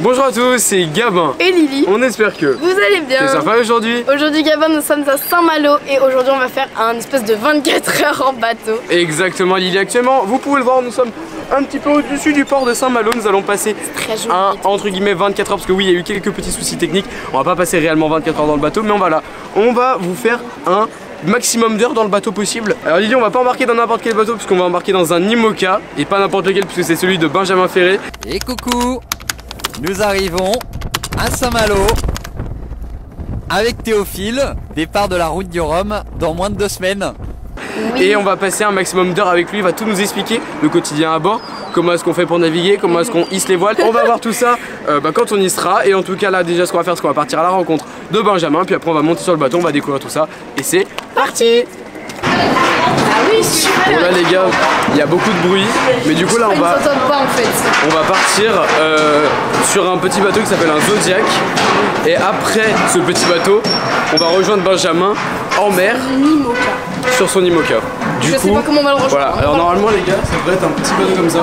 Bonjour à tous, c'est Gabin et Lily. On espère que vous allez bien. C'est sympa aujourd'hui. Aujourd'hui Gabin, nous sommes à Saint-Malo et aujourd'hui on va faire un espèce de 24 heures en bateau. Exactement Lily, actuellement vous pouvez le voir, nous sommes un petit peu au-dessus du port de Saint-Malo. Nous allons passer entre guillemets 24 heures parce que oui il y a eu quelques petits soucis techniques. On va pas passer réellement 24 heures dans le bateau, mais on va vous faire un maximum d'heures dans le bateau possible. Alors Lily, on va pas embarquer dans n'importe quel bateau parce qu'on va embarquer dans un IMOCA et pas n'importe lequel puisque c'est celui de Benjamin Ferré. Et coucou, nous arrivons à Saint-Malo avec Théophile, départ de la route du Rhum dans moins de 2 semaines. Oui. Et on va passer un maximum d'heures avec lui, il va tout nous expliquer, le quotidien à bord, comment est-ce qu'on fait pour naviguer, comment est-ce qu'on hisse les voiles. On va voir tout ça quand on y sera. Et en tout cas là déjà ce qu'on va faire, c'est qu'on va partir à la rencontre de Benjamin. Puis après on va monter sur le bateau, on va découvrir tout ça. Et c'est parti. Ah oui, super. Bon là les gars, il y a beaucoup de bruit. Mais du coup là on va partir sur un petit bateau qui s'appelle un Zodiac. Et après ce petit bateau, on va rejoindre Benjamin en mer. Sur son IMOCA. Je sais pas comment on va le rejoindre. Voilà, alors normalement les gars, ça devrait être un petit bateau comme ça.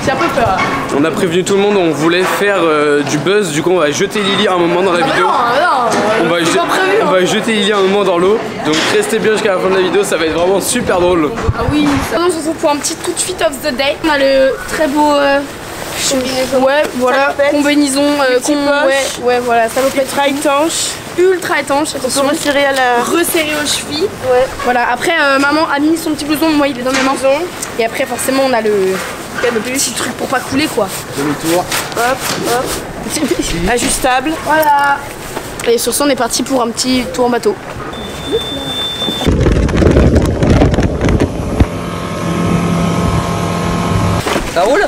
J'ai un peu peur. On a prévenu tout le monde, on voulait faire du buzz, du coup on va jeter Lily un moment dans la vidéo. On va jeter Lily un moment dans l'eau. Donc restez bien jusqu'à la fin de la vidéo, ça va être vraiment super drôle. Ah oui, on se retrouve pour un petit outfit of the day. On a le très beau ouais, voilà, combinaison, ouais, voilà, salopette ultra étanche, attention, resserré aux chevilles. Ouais. Voilà, après maman a mis son petit blouson, moi il est dans mes mains. Et après forcément on a le petit truc pour pas couler quoi. Demi-tour. Hop. Ajustable. Voilà. Et sur ça on est parti pour un petit tour en bateau. Ça roule?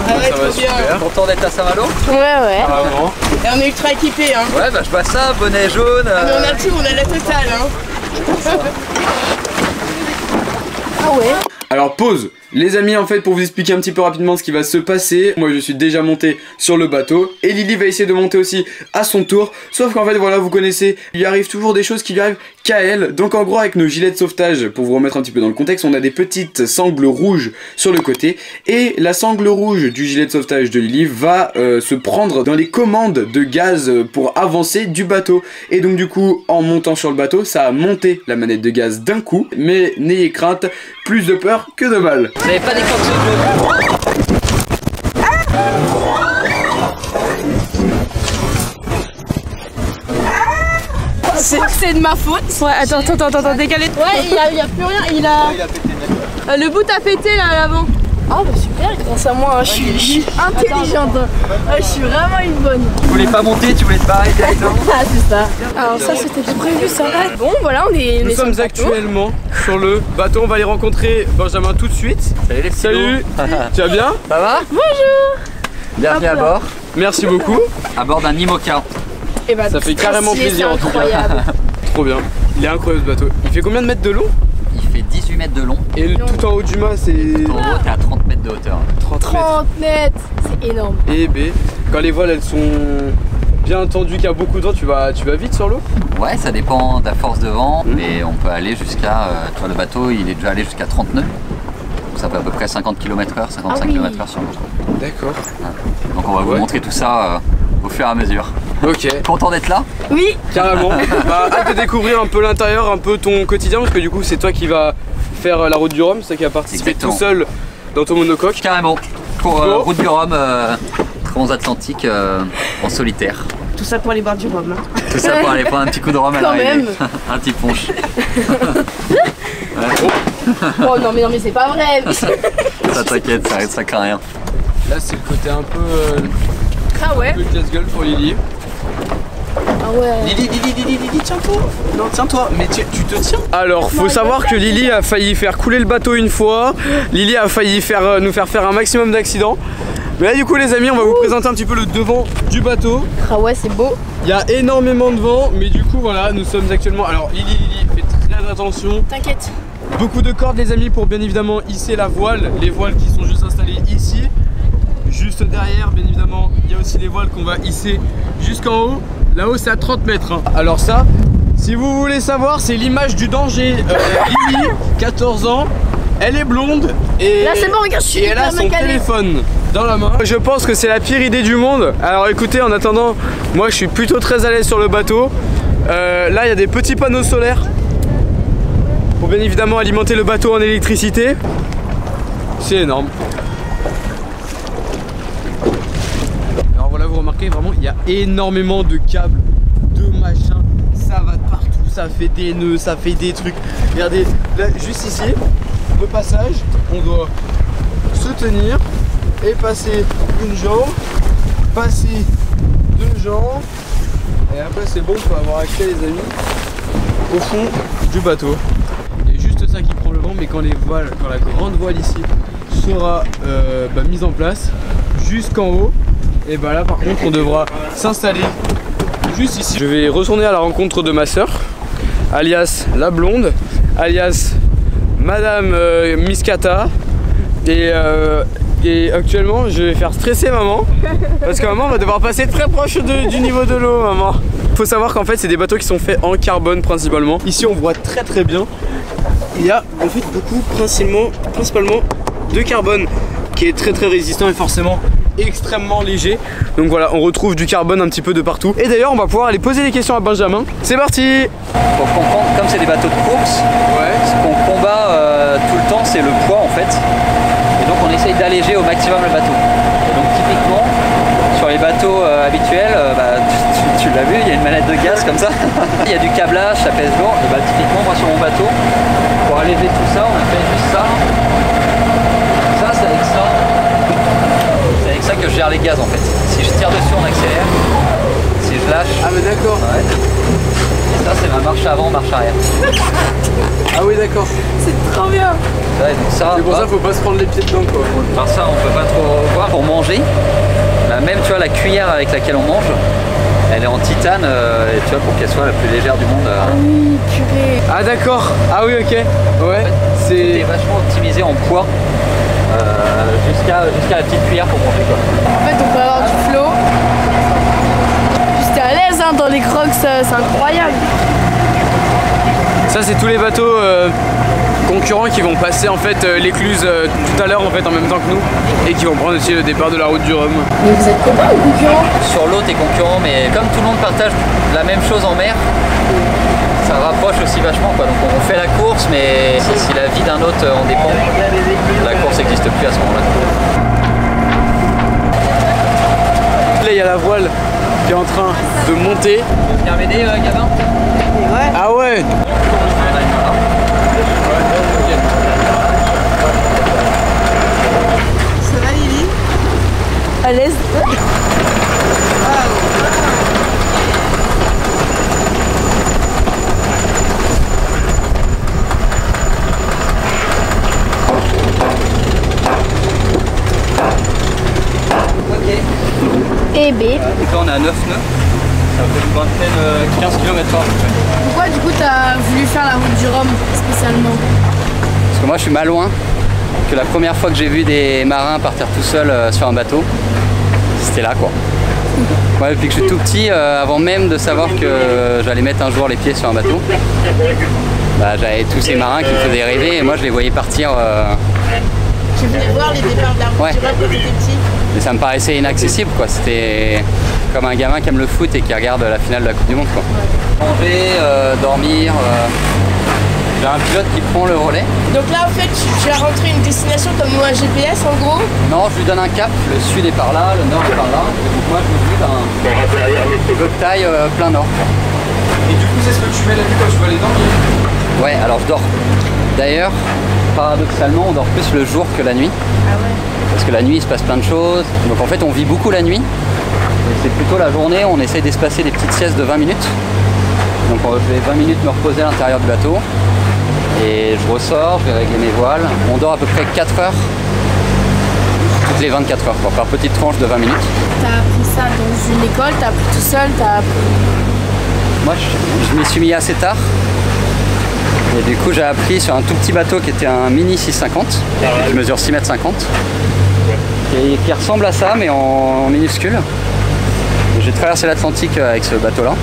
Ah ouais, ça va super. Content d'être à Saint-Malo? Ouais. Ah, vraiment. Et on est ultra équipés hein. Ouais bah je vois ça, bonnet jaune. Mais on a tout, on a la totale hein. Ah ouais. Alors pause. Les amis, en fait, pour vous expliquer un petit peu rapidement ce qui va se passer, moi je suis déjà monté sur le bateau et Lily va essayer de monter aussi à son tour. Sauf qu'en fait, voilà, vous connaissez, il lui arrive toujours des choses qui lui arrivent qu'à elle. Donc en gros, avec nos gilets de sauvetage, pour vous remettre un petit peu dans le contexte, on a des petites sangles rouges sur le côté et la sangle rouge du gilet de sauvetage de Lily va se prendre dans les commandes de gaz pour avancer du bateau. Et donc du coup, en montant sur le bateau, ça a monté la manette de gaz d'un coup. Mais n'ayez crainte, plus de peur que de mal. Vous n'avez pas déclenché le jeu? C'est de ma faute. Ouais, attends, décalé. Ouais, il y a plus rien, il a pété net. Le bout a pété là à l'avant. Ah bah super, grâce à moi, je suis intelligente. Je suis vraiment une bonne. Tu voulais pas monter, tu voulais te barrer directement. Ah c'est ça. Alors ça c'était tout prévu ça. Bon voilà, nous sommes actuellement sur le bateau, on va aller rencontrer Benjamin tout de suite. Salut les petits. Salut. Tu vas bien? Ça va? Bonjour. Bienvenue à bord. Merci beaucoup. À bord d'un IMOCA. Et bah, ça fait carrément plaisir en tout cas. Trop bien. Il est incroyable ce bateau. Il fait combien de mètres de long? Il fait 18 mètres de long. Et tout en haut du mât c'est... En haut t'es à 30 mètres de hauteur. 30 mètres. C'est énorme. Et B, quand les voiles elles sont bien tendues, qu'il y a beaucoup de vent, tu vas vite sur l'eau? Ouais, ça dépend de la force de vent, mais on peut aller jusqu'à... tu vois, le bateau il est déjà allé jusqu'à 30 nœuds. Donc ça fait à peu près 50 km/h, 55 km/h sur l'eau. D'accord. Ouais. Donc on va vous montrer tout ça au fur et à mesure. Ok. Content d'être là? Oui. Carrément. Bah, hâte de découvrir un peu l'intérieur, un peu ton quotidien, parce que du coup c'est toi qui vas faire la route du Rhum, c'est toi qui vas participer tout seul dans ton monocoque. Carrément. Pour route du Rhum, transatlantique en solitaire. Tout ça pour aller boire du rhum. Hein. Tout ça pour aller prendre un petit coup de rhum à l'arrivée. Un petit punch. Oh non mais c'est pas vrai. Ça t'inquiète, ça craint rien. Là c'est le côté un peu... Ah ouais. Un peu casse-gueule pour Lily. Ah ouais. Lily, tiens-toi. Non, tiens-toi. Mais tu te tiens. Alors, faut savoir que Lily a failli faire couler le bateau une fois. Lily a failli nous faire faire un maximum d'accidents. Mais là, du coup, les amis, on va vous présenter un petit peu le devant du bateau. Ah ouais, c'est beau. Il y a énormément de vent, mais du coup, voilà, nous sommes actuellement... Alors, Lily, faites très attention. T'inquiète. Beaucoup de cordes, les amis, pour bien évidemment hisser la voile. Les voiles qui sont juste installées ici. Juste derrière, bien évidemment, il y a aussi les voiles qu'on va hisser jusqu'en haut. Là-haut, c'est à 30 mètres. Hein. Alors ça, si vous voulez savoir, c'est l'image du danger. Lily, 14 ans, elle est blonde et, là, c'est bon, regarde, et elle a son téléphone. dans la main. Je pense que c'est la pire idée du monde. Alors écoutez, en attendant, moi je suis plutôt très à l'aise sur le bateau. Là il y a des petits panneaux solaires pour bien évidemment alimenter le bateau en électricité. C'est énorme. Alors voilà, vous remarquez vraiment il y a énormément de câbles, de machins, ça va de partout, ça fait des nœuds, ça fait des trucs. Regardez, là juste ici, le passage, on doit se tenir et passer une jambe, passer deux jambes, et après c'est bon, pour avoir accès les amis au fond du bateau. Il y a juste ça qui prend le vent, mais quand les voiles, quand la grande voile ici sera mise en place jusqu'en haut, et bah là par contre on devra s'installer juste ici. Je vais retourner à la rencontre de ma soeur, alias la blonde, alias Madame Miskata, et actuellement je vais faire stresser maman parce que maman va devoir passer très proche du niveau de l'eau. Maman, faut savoir qu'en fait c'est des bateaux qui sont faits en carbone principalement. Ici on voit très bien, il y a en fait beaucoup principalement de carbone qui est très résistant et forcément extrêmement léger. Donc voilà, on retrouve du carbone un petit peu de partout. Et d'ailleurs on va pouvoir aller poser des questions à Benjamin. C'est parti. Pour comprendre, comme c'est des bateaux de course, ce qu'on combat tout le temps c'est le poids en fait. Et donc on essaye d'alléger au maximum le bateau. Et donc typiquement sur les bateaux habituels, tu l'as vu, il y a une manette de gaz comme ça. Il y a du câblage, ça pèse lourd. Et typiquement moi sur mon bateau, pour alléger tout ça, on a fait juste ça. Ça c'est avec ça. C'est avec ça que je gère les gaz en fait. Si je tire dessus on accélère. Si je lâche. Ah mais d'accord. Ouais. Et ça c'est ma marche avant, marche arrière. Ah oui d'accord. C'est trop bien. Ouais, c'est pour ça faut pas se prendre les pieds dedans quoi. Par ça on peut pas trop voir. Pour manger, même tu vois la cuillère avec laquelle on mange, elle est en titane, et tu vois, pour qu'elle soit la plus légère du monde. Ah oui, purée. Ah d'accord. Ah oui ok. Ouais. En fait, c'est vachement optimisé en poids jusqu'à la petite cuillère pour manger quoi. En fait on peut avoir du flow. Puis t'es à l'aise hein, dans les crocs, c'est incroyable. Ça c'est tous les bateaux concurrents qui vont passer en fait l'écluse tout à l'heure en fait en même temps que nous et qui vont prendre aussi le départ de la route du Rhum. Mais vous êtes copains ou concurrents? Sur l'eau t'es concurrent, mais comme tout le monde partage la même chose en mer, ça rapproche aussi vachement quoi. Donc on fait la course, mais si la vie d'un autre en dépend, la course n'existe plus à ce moment-là. Là il y a la voile qui est en train de monter. Tu veux venir m'aider Gabin? Ouais. Ah ouais. Ça va Lily? À l'aise. Ok. Et B. Donc là on est à 9 nœuds. Ça fait une vingtaine, 15 km/h. Pourquoi du coup t'as voulu faire la route du Rhum spécialement? Parce que moi je suis malouin, que la première fois que j'ai vu des marins partir tout seuls sur un bateau, c'était là quoi. Moi depuis que je suis tout petit, avant même de savoir que j'allais mettre un jour les pieds sur un bateau, j'avais tous ces marins qui me faisaient rêver et moi je les voyais partir. Tu voulais voir les départs de la route Ouais. du Rhum quand t'étais petit? Mais ça me paraissait inaccessible quoi, c'était comme un gamin qui aime le foot et qui regarde la finale de la Coupe du Monde quoi. Manger, dormir, j'ai un pilote qui prend le relais. Donc là en fait tu as rentré une destination comme nous un GPS en gros? Non, je lui donne un cap, le sud est par là, le nord est par là, donc moi je me dis je taille plein nord. Et du coup c'est ce que tu fais la nuit quand tu vas aller dormir? Ouais, alors je dors. D'ailleurs, paradoxalement, on dort plus le jour que la nuit. Ah ouais. Parce que la nuit, il se passe plein de choses. Donc en fait, on vit beaucoup la nuit. Et c'est plutôt la journée, on essaye d'espacer des petites siestes de 20 minutes. Donc je vais 20 minutes me reposer à l'intérieur du bateau. Et je ressors, je vais régler mes voiles. On dort à peu près 4 heures. Toutes les 24 heures, quoi, par petite tranche de 20 minutes. T'as appris ça dans une école, t'as appris tout seul, t'as appris... Moi, je m'y suis mis assez tard. Et du coup, j'ai appris sur un tout petit bateau qui était un mini 650, qui mesure 6,50 m, et qui ressemble à ça, mais en minuscule. J'ai traversé l'Atlantique avec ce bateau-là.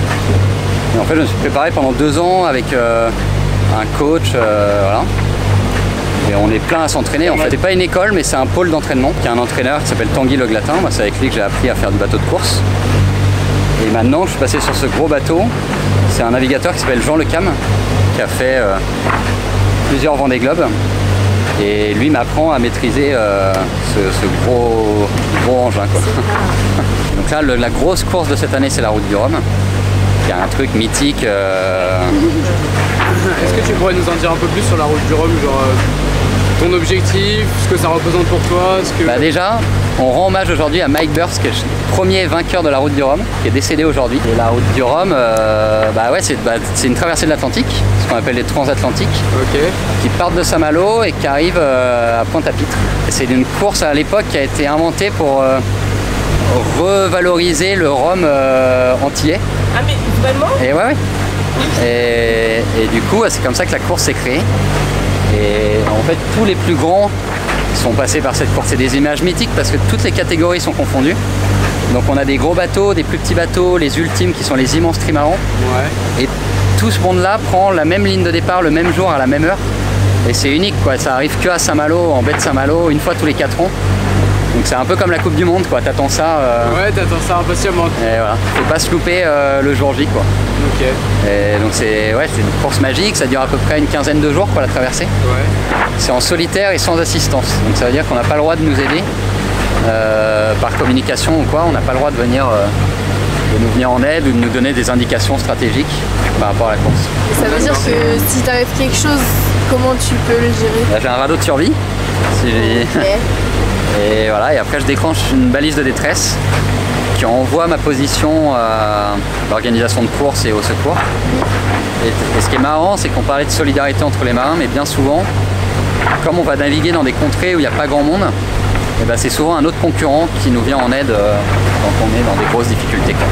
Et en fait, je me suis préparé pendant 2 ans avec un coach, voilà. Et on est plein à s'entraîner. En fait, c'est pas une école, mais c'est un pôle d'entraînement. Il y a un entraîneur qui s'appelle Tanguy Le Glatin. Moi, c'est avec lui que j'ai appris à faire du bateau de course. Et maintenant, je suis passé sur ce gros bateau. C'est un navigateur qui s'appelle Jean Le Cam, qui a fait plusieurs Vendée Globe. Et lui m'apprend à maîtriser ce gros engin, quoi. Donc là, la grosse course de cette année, c'est la route du Rhum. Il y a un truc mythique. Est-ce que tu pourrais nous en dire un peu plus sur la route du Rhum, genre ton objectif, ce que ça représente pour toi, Déjà, on rend hommage aujourd'hui à Mike Burst, qui est le premier vainqueur de la route du Rhum, qui est décédé aujourd'hui. Et la route du Rhum, c'est une traversée de l'Atlantique, ce qu'on appelle les transatlantiques, qui partent de Saint-Malo et qui arrivent à Pointe-à-Pitre. C'est une course à l'époque qui a été inventée pour revaloriser le rhum antillais. Ah mais vraiment? Et ouais. Et du coup, c'est comme ça que la course s'est créée. Et en fait, tous les plus grands sont passés par cette course. C'est des images mythiques parce que toutes les catégories sont confondues. Donc on a des gros bateaux, des plus petits bateaux, les ultimes qui sont les immenses trimarans. Et tout ce monde-là prend la même ligne de départ le même jour à la même heure. Et c'est unique, quoi. Ça arrive que à Saint-Malo, en baie de Saint-Malo, une fois tous les 4 ans. Donc c'est un peu comme la Coupe du Monde, quoi. T'attends ça. Ouais, t'attends ça impatiemment. Et voilà. Faut pas se louper le jour J, quoi. Ok. Et donc c'est une course magique, ça dure à peu près une quinzaine de jours, quoi, la traversée. C'est en solitaire et sans assistance. Donc ça veut dire qu'on n'a pas le droit de nous aider par communication ou quoi. On n'a pas le droit de venir nous venir en aide ou de nous donner des indications stratégiques par rapport à la course. Ça veut dire que si t'arrive quelque chose, comment tu peux le gérer? Là, j'ai un radeau de survie. Et voilà, et après je déclenche une balise de détresse qui envoie ma position à l'organisation de course et au secours. Et ce qui est marrant, c'est qu'on parlait de solidarité entre les marins, mais bien souvent, comme on va naviguer dans des contrées où il n'y a pas grand monde, et ben c'est souvent un autre concurrent qui nous vient en aide quand on est dans des grosses difficultés, quoi.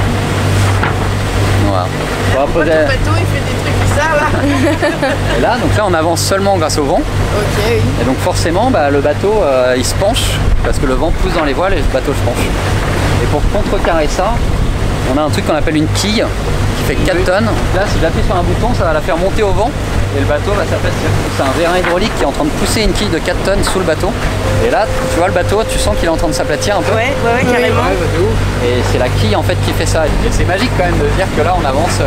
Voilà. Ton bateau il fait des trucs bizarres là. Et là, donc là on avance seulement grâce au vent. Et donc forcément le bateau il se penche parce que le vent pousse dans les voiles et le bateau se penche. Et pour contrecarrer ça, on a un truc qu'on appelle une quille qui fait 4 tonnes. Là, si j'appuie sur un bouton, ça va la faire monter au vent. Et le bateau va s'aplatir. C'est un vérin hydraulique qui est en train de pousser une quille de 4 tonnes sous le bateau. Et là, tu vois le bateau, tu sens qu'il est en train de s'aplatir un peu. Ouais, carrément. Et c'est la quille en fait qui fait ça. Et c'est magique quand même de dire que là on avance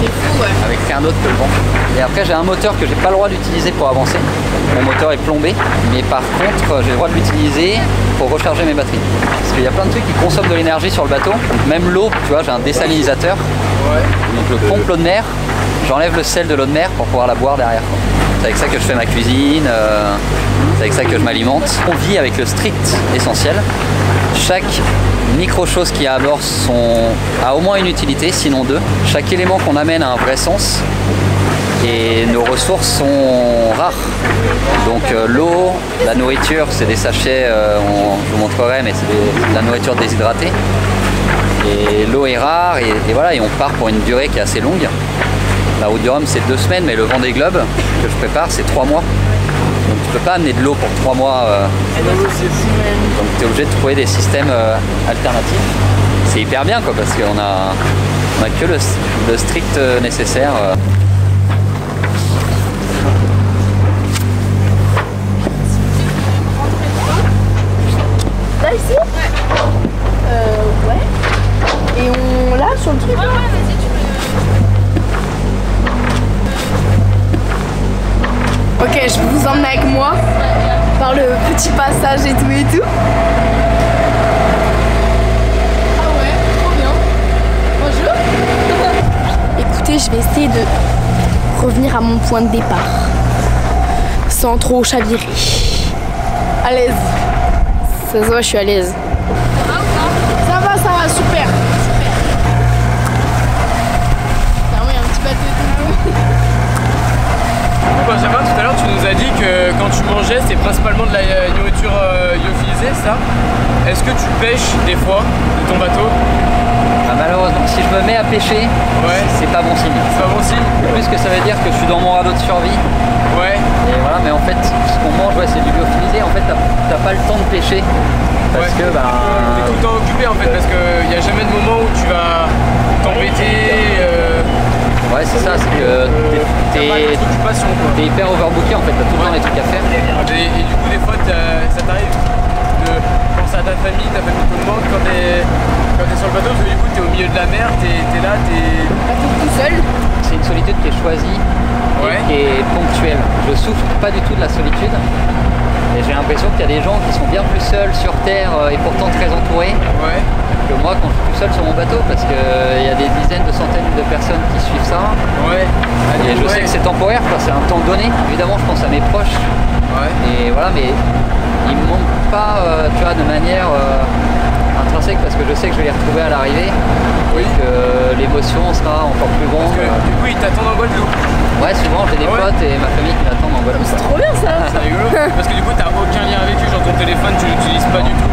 C'est fou, avec rien d'autre que le vent. Et après j'ai un moteur que j'ai pas le droit d'utiliser pour avancer. Mon moteur est plombé, mais par contre j'ai le droit de l'utiliser pour recharger mes batteries. Parce qu'il y a plein de trucs qui consomment de l'énergie sur le bateau. Donc même l'eau, tu vois, j'ai un désalinisateur. Donc je pompe l'eau de mer, j'enlève le sel de l'eau de mer pour pouvoir la boire derrière. C'est avec ça que je fais ma cuisine, c'est avec ça que je m'alimente. On vit avec le strict essentiel. Chaque micro-chose qu'il y a à bord a au moins une utilité, sinon 2. Chaque élément qu'on amène a un vrai sens. Et nos ressources sont rares. Donc l'eau, la nourriture, c'est des sachets, je vous montrerai, mais c'est de la nourriture déshydratée. Et l'eau est rare et voilà, et on part pour une durée qui est assez longue. La route du Rhum c'est 2 semaines, mais le Vendée Globe que je prépare c'est 3 mois. Donc tu peux pas amener de l'eau pour 3 mois. Donc tu es obligé de trouver des systèmes alternatifs. C'est hyper bien, quoi, parce qu'on a que le strict nécessaire. Là ici? Ouais. Et on lave sur le truc? Ouais, vas-y, tu peux. Ok, je vais vous emmener avec moi par le petit passage et tout et tout. Ah ouais, trop bien. Bonjour. Écoutez, je vais essayer de revenir à mon point de départ sans trop chavirer. À l'aise. Ça se voit, je suis à l'aise. Ça va, super. Ah oui, un petit bateau et tout. Benjamin, tout à l'heure tu nous as dit que quand tu mangeais c'est principalement de la nourriture lyophilisée, ça. Est-ce que tu pêches des fois de ton bateau? Malheureusement, si je me mets à pêcher, c'est pas bon signe. C'est pas bon signe? Plus que ça veut dire que je suis dans mon radeau de survie. Ouais. Et voilà, mais en fait, ce qu'on mange, c'est du lyophilisé. En fait, t'as pas le temps de pêcher. Parce que t'es tout le temps occupé en fait, parce qu'il n'y a jamais de moment où tu vas t'embêter. Ouais, c'est ça, c'est que t'es hyper overbooké en fait, t'as tout le temps des trucs à faire. ta famille te manque quand t'es sur le bateau, parce que du coup t'es au milieu de la mer, t'es là, t'es tout seul. C'est une solitude qui est choisie et qui est ponctuelle. Je souffre pas du tout de la solitude. Et j'ai l'impression qu'il y a des gens qui sont bien plus seuls sur Terre et pourtant très entourés que moi quand je suis tout seul sur mon bateau, parce qu'il y a des dizaines de centaines de personnes qui suivent ça. Et je sais que c'est temporaire, c'est un temps donné. Évidemment, je pense à mes proches. Et voilà, mais ils me manquent pas, tu vois, de manière intrinsèque, parce que je sais que je vais les retrouver à l'arrivée. Et que l'émotion sera encore plus grande. Parce que du coup, ils t'attendent en Guadeloupe. Ouais, souvent j'ai des potes et ma famille qui m'attendent en Guadeloupe. C'est trop bien ça. C'est rigolo. Parce que du coup, t'as aucun lien avec eux, genre ton téléphone, tu l'utilises pas du tout.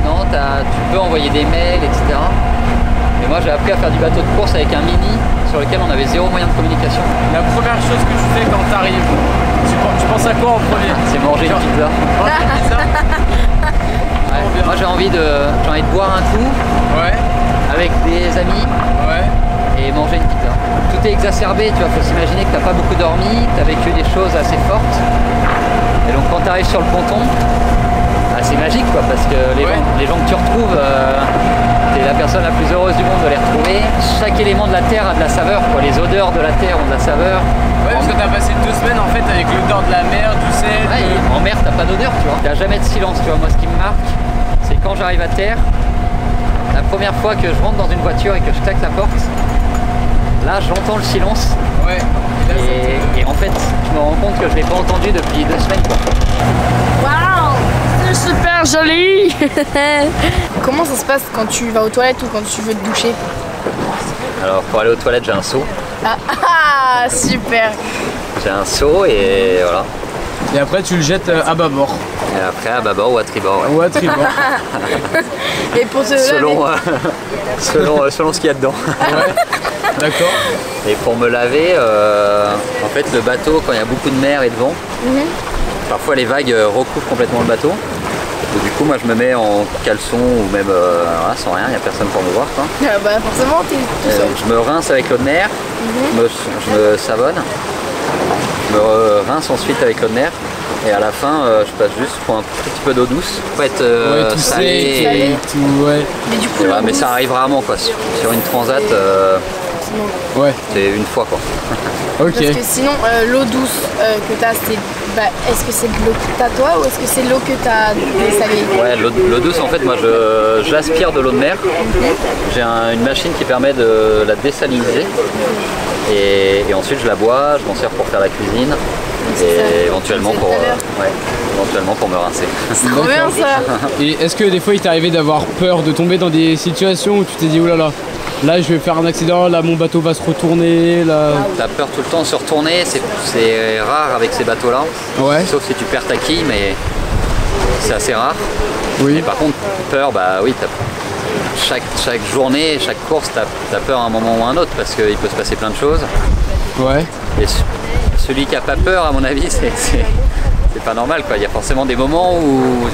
Non, tu peux envoyer des mails, etc. Mais moi, j'ai appris à faire du bateau de course avec un mini sur lequel on avait zéro moyen de communication. La première chose que tu fais quand t'arrives, tu penses à quoi en premier? C'est manger une pizza. Manger une pizza. Moi, j'ai envie de boire un coup avec des amis et manger une pizza. Tout est exacerbé, tu vois, faut s'imaginer que t'as pas beaucoup dormi, t'as vécu des choses assez fortes. Et donc quand tu arrives sur le ponton, c'est magique quoi, parce que les gens que tu retrouves, t'es la personne la plus heureuse du monde de les retrouver. Chaque élément de la terre a de la saveur, quoi. Les odeurs de la terre ont de la saveur. Ouais, parce que t'as passé 2 semaines en fait avec l'odeur de la mer, du sel. En mer t'as pas d'odeur, tu vois. T'as jamais de silence, tu vois. Moi ce qui me marque, c'est quand j'arrive à terre, la première fois que je rentre dans une voiture et que je claque la porte, là j'entends le silence. Et en fait, je me rends compte que je l'ai pas entendu depuis 2 semaines quoi. Waouh, c'est super joli. Comment ça se passe quand tu vas aux toilettes ou quand tu veux te doucher? Alors pour aller aux toilettes j'ai un seau. Ah super. J'ai un seau et voilà. Et après tu le jettes à bâbord. Et après à bâbord ou à tribord. Ou à tribord. Et pour te selon ce qu'il y a dedans. D'accord. Et pour me laver, en fait le bateau, quand il y a beaucoup de mer et de vent, parfois les vagues recouvrent complètement le bateau. Et du coup moi je me mets en caleçon ou même sans rien, il n'y a personne pour me voir quoi. Bah forcément t'es tout seul. Je me rince avec l'eau de mer, je me savonne, je me rince ensuite avec l'eau de mer. Et à la fin, je passe juste pour un petit peu d'eau douce. Faut être salé et tout, Mais du coup, mais ça arrive rarement quoi. Sur une transat, c'est une fois quoi. Parce que sinon, l'eau douce que t'as, est-ce que c'est de l'eau que t'as toi ou est-ce que c'est l'eau que t'as dessalée? Ouais, l'eau douce en fait, moi j'aspire de l'eau de mer. J'ai une machine qui permet de la désaliniser. Et ensuite je la bois, je m'en sers pour faire la cuisine. Et éventuellement pour me rincer. C'est trop bien ça. Et est-ce que des fois il t'est arrivé d'avoir peur de tomber dans des situations où tu t'es dit oulala, là je vais faire un accident, là mon bateau va se retourner, là... T'as peur tout le temps de se retourner, c'est rare avec ces bateaux là. Sauf si tu perds ta quille, mais c'est assez rare. Et par contre peur, chaque journée, chaque course, t'as peur à un moment ou à un autre parce qu'il peut se passer plein de choses. Et celui qui a pas peur, à mon avis, c'est pas normal quoi. Il y a forcément des moments où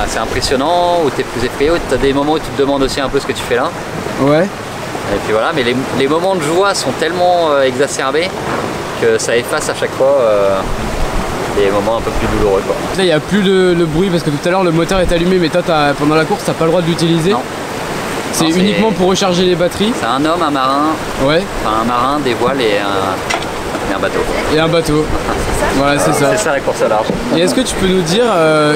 c'est impressionnant, où tu es plus effrayé, tu as des moments où tu te demandes aussi un peu ce que tu fais là. Et puis voilà, mais les moments de joie sont tellement exacerbés que ça efface à chaque fois des moments un peu plus douloureux quoi. Là il n'y a plus le bruit parce que tout à l'heure le moteur est allumé, mais toi pendant la course t'as pas le droit de l'utiliser. C'est uniquement pour recharger les batteries. C'est un homme, un marin, un marin, des voiles et un bateau. Et un bateau. Voilà, c'est ça. C'est ça la course à large. Et est-ce que tu peux nous dire,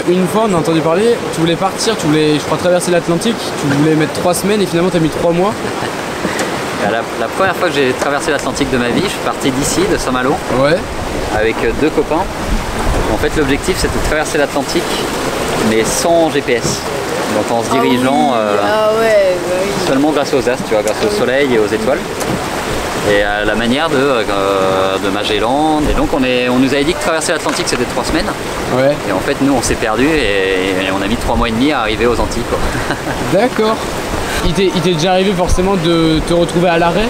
une fois on a entendu parler, tu voulais partir, tu voulais, je crois, traverser l'Atlantique, tu voulais mettre 3 semaines et finalement tu as mis 3 mois. La première fois que j'ai traversé l'Atlantique de ma vie, je suis parti d'ici, de Saint-Malo, avec 2 copains. En fait l'objectif c'était de traverser l'Atlantique mais sans GPS. Donc en se dirigeant seulement grâce aux astres, tu vois, grâce au soleil et aux étoiles. Et à la manière de Magellan. Et donc on nous avait dit que traverser l'Atlantique c'était 3 semaines. Et en fait nous on s'est perdu et on a mis 3 mois et demi à arriver aux Antilles quoi. D'accord. Il t'est déjà arrivé forcément de te retrouver à l'arrêt?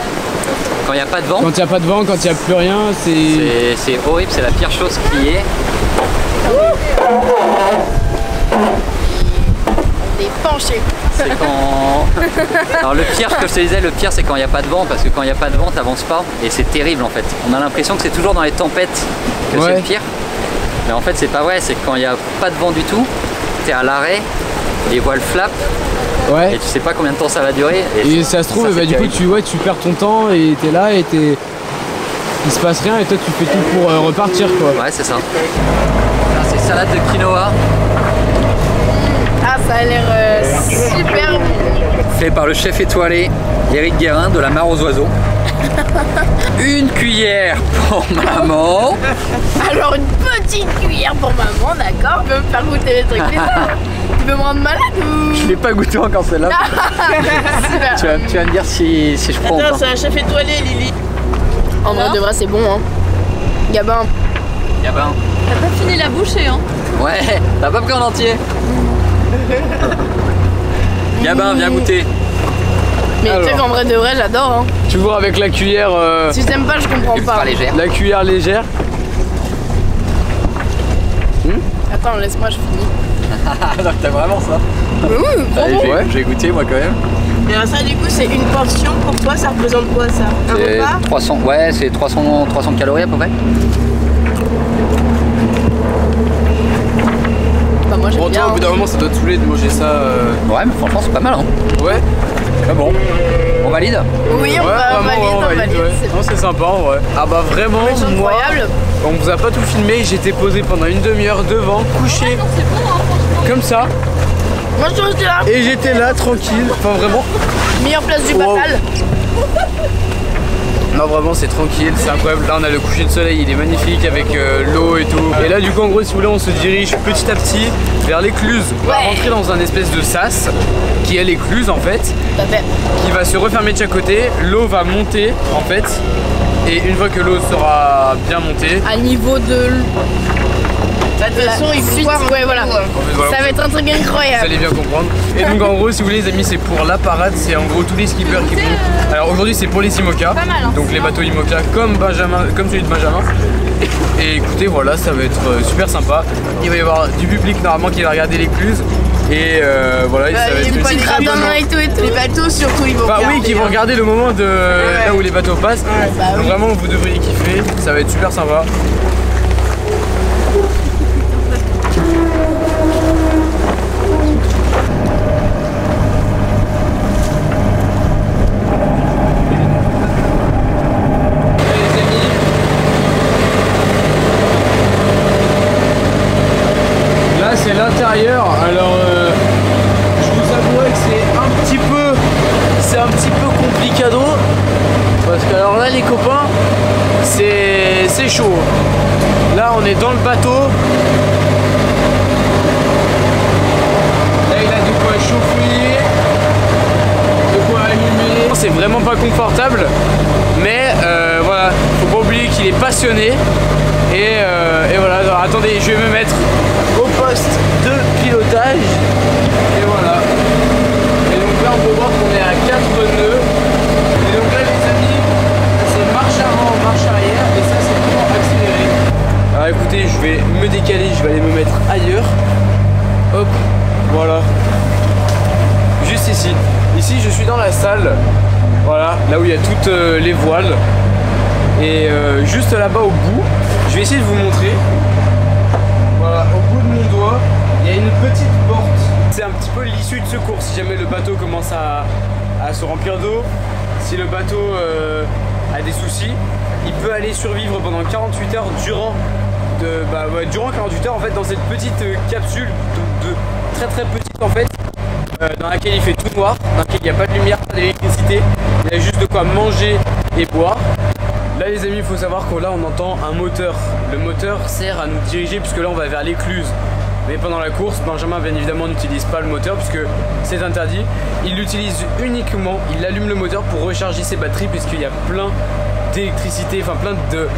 Quand il n'y a pas de vent? Quand il n'y a pas de vent, quand il n'y a plus rien, c'est horrible, c'est la pire chose qui est. Penché. C'est quand... Alors le pire, ce que je te disais, le pire c'est quand il n'y a pas de vent, parce que quand il n'y a pas de vent t'avances pas et c'est terrible en fait. On a l'impression que c'est toujours dans les tempêtes que c'est le pire. Mais en fait c'est pas vrai, c'est que quand il n'y a pas de vent du tout, t'es à l'arrêt les voiles flap. Ouais. Et tu sais pas combien de temps ça va durer. Et ça se trouve, bah, du coup, tu perds ton temps et t'es là et il se passe rien et toi tu fais tout pour repartir quoi. Ouais, c'est ça. C'est salade de quinoa. Ah, ça a l'air super bon. Fait par le chef étoilé Éric Guérin de la Mare aux Oiseaux. Une cuillère pour maman. Alors une petite cuillère pour maman, d'accord. Tu peux me faire goûter les trucs bizarres. Tu peux me rendre malade ou... Je l'ai pas goûté encore celle-là. tu vas me dire si je prends. Attends, c'est un chef étoilé, Lily. En vrai de vrai, c'est bon, hein. Gabin. Gabin. T'as pas fini la bouchée, hein? Ouais, t'as pas pris en entier. Gabin, viens goûter. Mais tu sais qu'en vrai de vrai, j'adore, hein. Toujours avec la cuillère. Si t'aimes pas, je comprends Ultra pas. légère. La cuillère légère. Attends, laisse-moi, je finis. Donc t'as vraiment ça. Allez, je vais goûter moi quand même. Et alors ça du coup c'est une portion pour toi, ça représente quoi ça? Un C'est repas? 300, ouais, c'est 300 calories à peu près. Bah moi j'aime Bon, bien. toi, au bout d'un moment, ça doit te saouler de manger ça. Ouais, mais franchement c'est pas mal, hein. Ouais. Très bon. On valide? Oui, on Ouais, va vraiment, valide, ouais. c'est Non, c'est sympa en vrai. Ah bah vraiment, moi, incroyable. on vous a pas tout filmé, j'étais posé pendant une demi-heure devant, couché, comme ça, Moi je suis là. et j'étais là tranquille, enfin vraiment. Meilleure place du Wow. Batal. Non vraiment c'est tranquille, c'est incroyable. Là on a le coucher de soleil, il est magnifique avec l'eau et tout. Et là du coup en gros si vous voulez on se dirige petit à petit vers l'écluse. On va rentrer dans un espèce de sas qui est l'écluse en fait, qui va se refermer de chaque côté. L'eau va monter en fait. Et une fois que l'eau sera bien montée, À niveau de... Bah, de toute façon il faut voir. Ouais, voilà. en fait, voilà, Ça va être un truc vous incroyable. allez bien comprendre. Et donc en gros si vous voulez les amis c'est pour la parade, c'est en gros tous les skippers qui vont. Alors aujourd'hui c'est pour les IMOCA, mal, hein, donc les bateaux IMOCA comme celui de Benjamin. Et écoutez voilà ça va être super sympa. Il va y avoir du public normalement qui va regarder l'écluse. Et voilà ça va être une Petite très bonne... radin et tout et tout. Les bateaux surtout ils vont Bah oui, regarder, qui vont hein. regarder le moment de là où les bateaux passent. bah Donc oui. vraiment vous devriez kiffer, ça va être super sympa. Là c'est l'intérieur, alors je vous avouerai que c'est un petit peu complicado parce que alors là les copains c'est chaud. Là on est dans le bateau. Là il a de quoi chauffer, de quoi allumer. C'est vraiment pas confortable mais voilà, faut pas oublier qu'il est passionné et voilà. Alors, attendez, je vais me mettre au poste de pilotage et voilà. Et donc là on peut voir qu'on est à 4 nœuds. Et donc là les amis, c'est marche avant, marche arrière et ça c'est pour accélérer. Alors écoutez, je vais me décaler, je vais aller me mettre ailleurs. Hop, voilà. Juste ici. Ici je suis dans la salle. Voilà, là où il y a toutes les voiles. Et juste là-bas au bout, je vais essayer de vous montrer. Voilà, au bout de mon doigt, il y a une petite porte. C'est un petit peu l'issue de secours si jamais le bateau commence à se remplir d'eau. Si le bateau a des soucis, il peut aller survivre pendant 48 heures durant 48 heures en fait dans cette petite capsule de très très petite en fait. Dans laquelle il fait tout noir, dans laquelle il n'y a pas de lumière, pas d'électricité, il y a juste de quoi manger et boire. Là les amis, il faut savoir que là on entend un moteur. Le moteur sert à nous diriger puisque là on va vers l'écluse. Mais pendant la course, Benjamin bien évidemment n'utilise pas le moteur puisque c'est interdit. Il l'utilise uniquement, il allume le moteur pour recharger ses batteries puisqu'il y a plein d'électricité, enfin plein de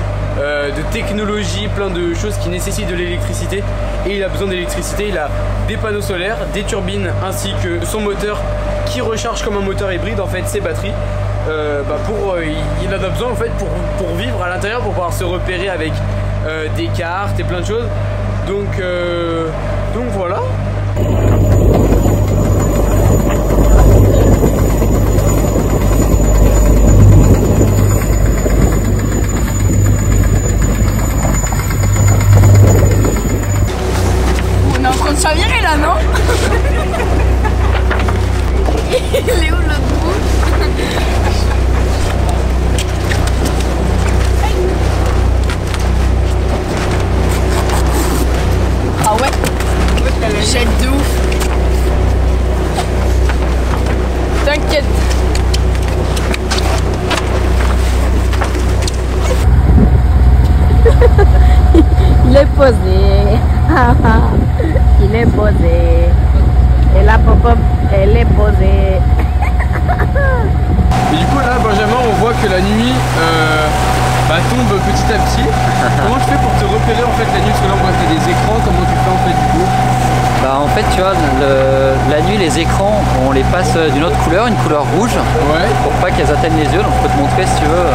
technologie, plein de choses qui nécessitent de l'électricité et il a besoin d'électricité. Il a des panneaux solaires, des turbines ainsi que son moteur qui recharge comme un moteur hybride en fait ses batteries. Il en a besoin en fait pour vivre à l'intérieur, pour pouvoir se repérer avec des cartes et plein de choses. Donc voilà. On est en train de chavirer là, non? Il est posé. Il est posé. Et la pop-up, elle est posée. Et du coup là Benjamin, on voit que la nuit tombe petit à petit. Comment tu fais pour te repérer en fait la nuit? Parce que là on voit que tu as des écrans, comment tu fais en fait du coup? Bah en fait tu vois, la nuit les écrans on les passe d'une autre couleur, une couleur rouge, pour pas qu'elles atteignent les yeux, donc je peux te montrer si tu veux.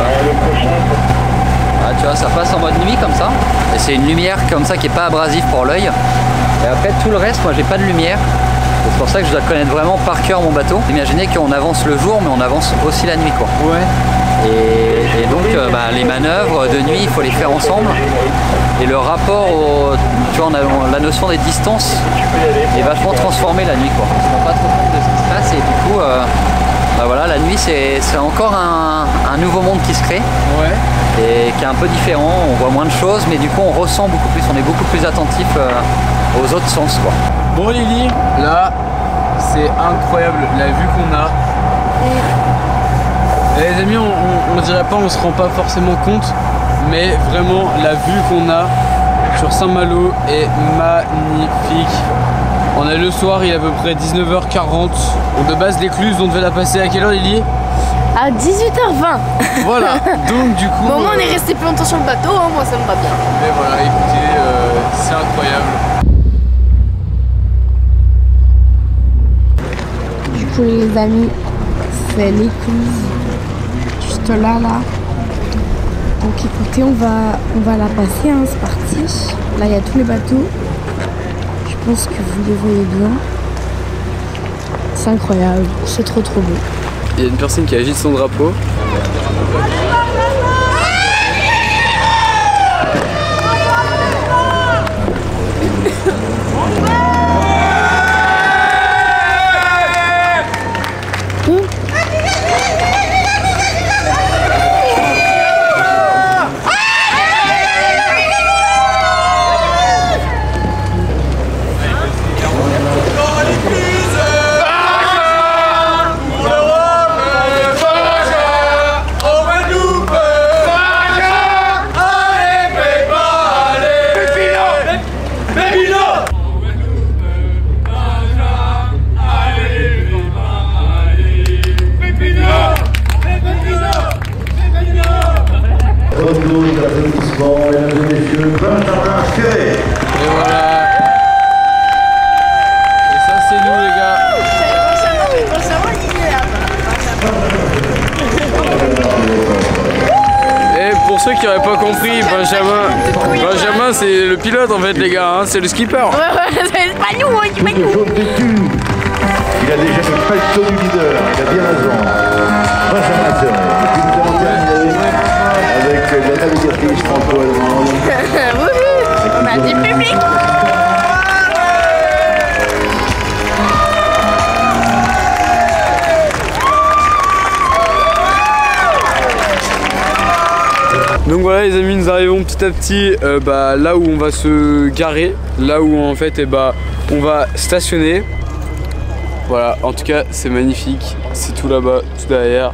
Tu vois, ça passe en mode nuit comme ça, et c'est une lumière comme ça qui est pas abrasive pour l'œil. Et après tout le reste, moi j'ai pas de lumière. C'est pour ça que je dois connaître vraiment par cœur mon bateau. Imaginez qu'on avance le jour, mais on avance aussi la nuit, quoi. Ouais. Et donc, les manœuvres de nuit, il faut les faire ensemble. Et le rapport tu vois, la notion des distances est vachement transformée la nuit, quoi. On se rend pas trop compte de ce qui se passe, et du coup, voilà, la nuit, c'est encore un nouveau monde qui se crée. Ouais. Et qui est un peu différent. On voit moins de choses, mais du coup, on ressent beaucoup plus. On est beaucoup plus attentif aux autres sens, quoi. Bon Lily, là c'est incroyable la vue qu'on a. Et les amis, on dirait pas, on se rend pas forcément compte, mais vraiment la vue qu'on a sur Saint-Malo est magnifique. On est le soir, il est à peu près 19h40. Donc de base l'écluse, on devait la passer à quelle heure Lily? À 18h20. Voilà, donc du coup... Bon, moi on est resté plus longtemps sur le bateau, hein, moi ça me va bien. Mais voilà, écoutez, c'est incroyable. Du coup les amis, c'est l'écluse juste là. Donc écoutez, on va la passer, hein, c'est parti. Là il y a tous les bateaux. Je pense que vous les voyez bien. C'est incroyable, c'est trop beau. Il y a une personne qui agite son drapeau. Et voilà. Et ça c'est nous les gars. Et pour ceux qui n'auraient pas compris, Benjamin c'est le pilote en fait les gars, hein, c'est le skipper. Ouais, c'est pas nous, c'est pas nous. Il a déjà fait pas le tour du leader, il a bien raison. Benjamin Turner. Et puis nous allons terminer avec la navigatrice franco-allemande. On a du public. Donc voilà les amis, nous arrivons petit à petit là où on va se garer, là où en fait on va stationner. Voilà, en tout cas c'est magnifique, c'est tout là-bas, tout derrière.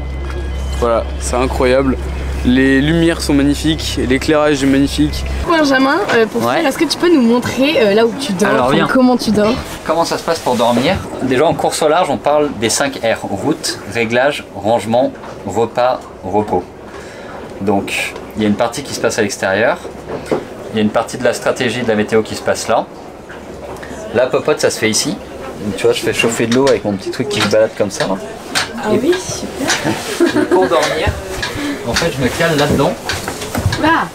Voilà, c'est incroyable. Les lumières sont magnifiques, l'éclairage est magnifique. Benjamin, pour finir, est-ce que tu peux nous montrer là où tu dors? Alors, comment tu dors? Comment ça se passe pour dormir? Déjà en course au large, on parle des 5 R. Route, réglage, rangement, repas, repos. Donc il y a une partie qui se passe à l'extérieur. Il y a une partie de la stratégie de la météo qui se passe là. La popote, ça se fait ici. Donc, tu vois, je fais chauffer de l'eau avec mon petit truc qui se balade comme ça. Là. Ah oui, super. Pour dormir, en fait, je me cale là-dedans. Ah.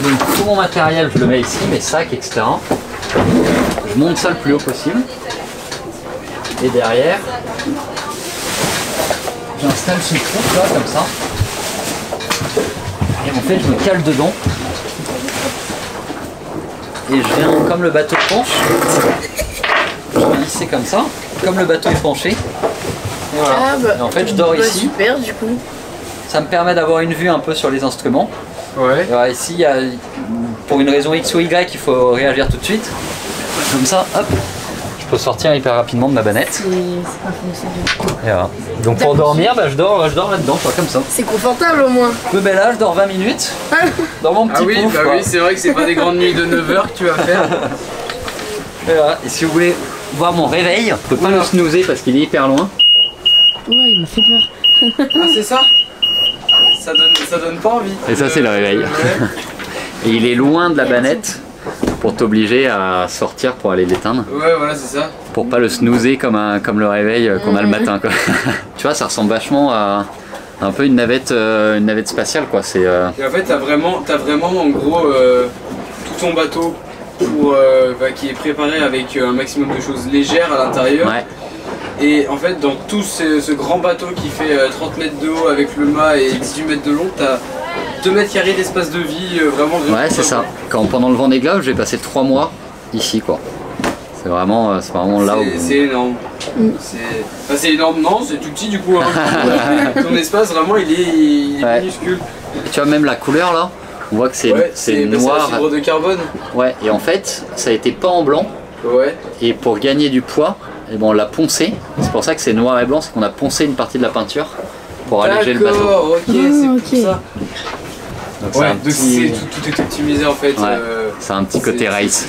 Donc tout mon matériel, je le mets ici, mes sacs, etc. Je monte ça le plus haut possible. Et derrière, j'installe ce trou là, comme ça. Et en fait, je me cale dedans. Et je viens, comme le bateau penche, je vais lisser comme ça, comme le bateau est penché. Et voilà. Ah bah, et en fait, je dors ici. Super, du coup. Ça me permet d'avoir une vue un peu sur les instruments. Ouais. Alors ici, il y a, pour une raison X ou Y, il faut réagir tout de suite. Comme ça, hop, je je peux sortir hyper rapidement de ma banette. Et voilà. Donc pour dormir, bah, je dors là-dedans, quoi, comme ça. C'est confortable au moins. Mais ben là, je dors 20 minutes dans mon petit pouf, bah oui, c'est vrai que c'est pas des grandes nuits de 9 h que tu vas faire. Et voilà. Et si vous voulez voir mon réveil, je peux pas le snoozer parce qu'il est hyper loin. Ouais, il m'a fait peur. Ah, c'est ça? Ça donne pas envie. Et ça, c'est le réveil. Et il est loin de la banette pour t'obliger à sortir pour aller l'éteindre. Ouais, voilà, c'est ça. Pour pas le snoozer comme le réveil qu'on a le matin, quoi. Tu vois, ça ressemble vachement à un peu une navette spatiale, quoi. Et en fait, t'as vraiment en gros tout ton bateau qui est préparé avec un maximum de choses légères à l'intérieur. Ouais. Et en fait, dans tout ce grand bateau qui fait 30 mètres de haut avec le mât et 18 mètres de long, t'as 2 mètres carrés d'espace de vie vraiment. Ouais, c'est ça. Pendant le Vendée Globe, j'ai passé 3 mois ici, quoi. C'est vraiment là où. C'est énorme. C'est énorme, non, c'est tout petit du coup. Hein. Ton espace, vraiment, il est minuscule. Et tu vois, même la couleur là, on voit que c'est noir. C'est la fibre de carbone. Ouais, et en fait, ça a été peint en blanc. Ouais. Et pour gagner du poids, et bon, on l'a poncé. C'est pour ça que c'est noir et blanc, c'est qu'on a poncé une partie de la peinture pour alléger le bateau. D'accord, ok, c'est pour ça. Donc ouais, tout est optimisé en fait. Ouais, c'est un petit côté race.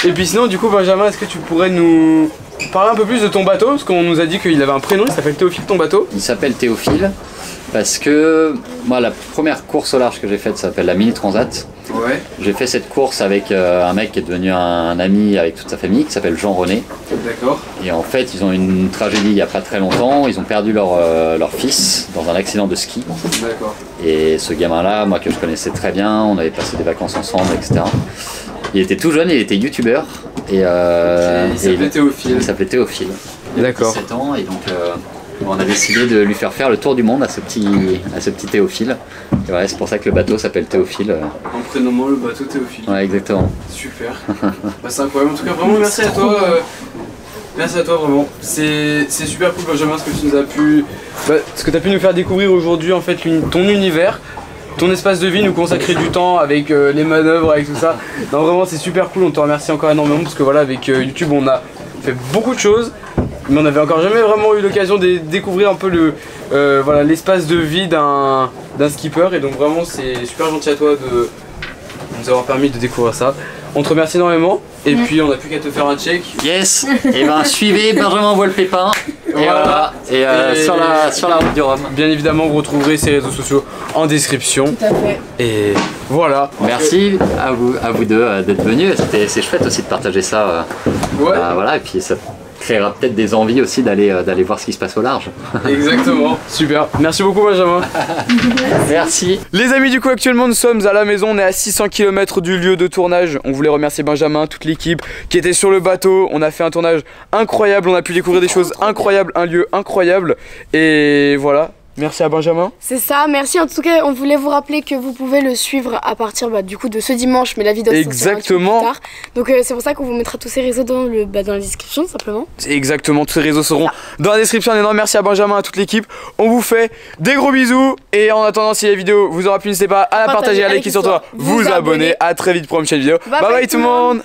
Et puis sinon, du coup, Benjamin, est-ce que tu pourrais nous parler un peu plus de ton bateau? Parce qu'on nous a dit qu'il avait un prénom, il s'appelle Théophile, ton bateau. Il s'appelle Théophile parce que moi, la première course au large que j'ai faite s'appelle la Mini Transat. Ouais. J'ai fait cette course avec un mec qui est devenu un ami avec toute sa famille qui s'appelle Jean-René. D'accord. Et en fait, ils ont eu une tragédie il n'y a pas très longtemps. Ils ont perdu leur fils dans un accident de ski. D'accord. Et ce gamin-là, moi que je connaissais très bien, on avait passé des vacances ensemble, etc. Il était tout jeune, il était youtubeur. Et il s'appelait Théophile. Il s'appelait Théophile. D'accord. 17 ans et donc on a décidé de lui faire le tour du monde à ce petit Théophile. Et voilà, c'est pour ça que le bateau s'appelle Théophile. En prénommant le bateau Théophile. Ouais, exactement. Super. Bah, c'est incroyable. En tout cas, vraiment merci à toi. Merci à toi vraiment. C'est super cool, Benjamin, ce que tu nous as pu, ce que tu as pu nous faire découvrir aujourd'hui en fait ton univers. Ton espace de vie, nous consacrer du temps avec les manœuvres, avec tout ça. Non, vraiment c'est super cool, on te remercie encore énormément parce que voilà, avec YouTube on a fait beaucoup de choses, mais on n'avait encore jamais vraiment eu l'occasion de découvrir un peu voilà, l'espace de vie d'un skipper, et donc vraiment c'est super gentil à toi de nous avoir permis de découvrir ça. On te remercie énormément, et puis on n'a plus qu'à te faire un check. Yes. Et ben suivez Benjamin Voit le Pépin. Et voilà. Et sur la route du Rhum. Bien évidemment, vous retrouverez ses réseaux sociaux en description. Tout à fait. Et voilà. Merci à vous deux d'être venus. C'est chouette aussi de partager ça. Voilà, et puis ça créera peut-être des envies aussi d'aller voir ce qui se passe au large. Exactement. Super. Merci beaucoup, Benjamin. Merci. Les amis, du coup actuellement nous sommes à la maison, on est à 600 km du lieu de tournage. On voulait remercier Benjamin, toute l'équipe qui était sur le bateau. On a fait un tournage incroyable, on a pu découvrir des choses incroyables, un lieu incroyable. Et voilà. Merci à Benjamin. C'est ça, merci. En tout cas, on voulait vous rappeler que vous pouvez le suivre à partir du coup de ce dimanche, mais la vidéo sortira plus tard. Donc c'est pour ça qu'on vous mettra tous ces réseaux dans la description simplement. Exactement, tous ces réseaux seront dans la description. Un énorme merci à Benjamin, à toute l'équipe. On vous fait des gros bisous. Et en attendant, si la vidéo vous aura plu, n'hésitez pas à la partager, à liker sur toi, vous abonner. À très vite pour une prochaine vidéo. Bye bye tout le monde.